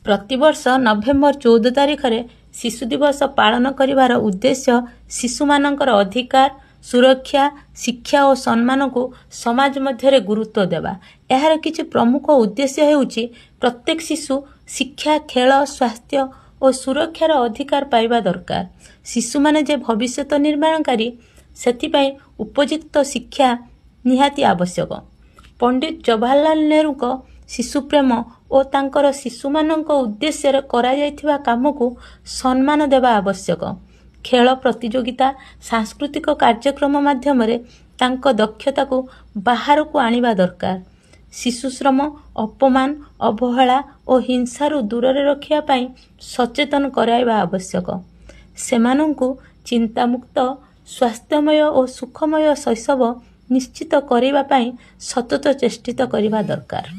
प्रतिवर्ष नवेम्बर 14 तारिख रे शिशु दिवस पालन करिवार उद्देश्य शिशुमानंकर अधिकार सुरक्षा शिक्षा और सम्मान को समाज मध्य गुरुत्व देवा। यार किछि प्रमुख उद्देश्य हेउछि प्रत्येक शिशु शिक्षा खेल स्वास्थ्य और सुरक्षार अधिकार पाइबा दरकार। शिशु माने जे भविष्यत निर्माणकारी सेथिपाई उपयुक्त शिक्षा निहाती आवश्यक। पंडित जवाहरलाल नेहरू को शिशु प्रेम और तांकर शिशु मानक उद्देश्य करा जायथिबा काम को सम्मान देवा आवश्यक। खेल प्रतियोगिता सांस्कृतिक कार्यक्रम माध्यम तांको दक्षता को बाहर को आनिबा दरकार। शिशु श्रम अपमान अवहेला और हिंसारू दूर रखिया पाई सचेतन कराइबा आवश्यक। सेमानंकु चिंतामुक्त स्वास्थ्यमय और सुखमय शैशव निश्चित करिबा पाई सतत चेष्टित करिबा दरकार।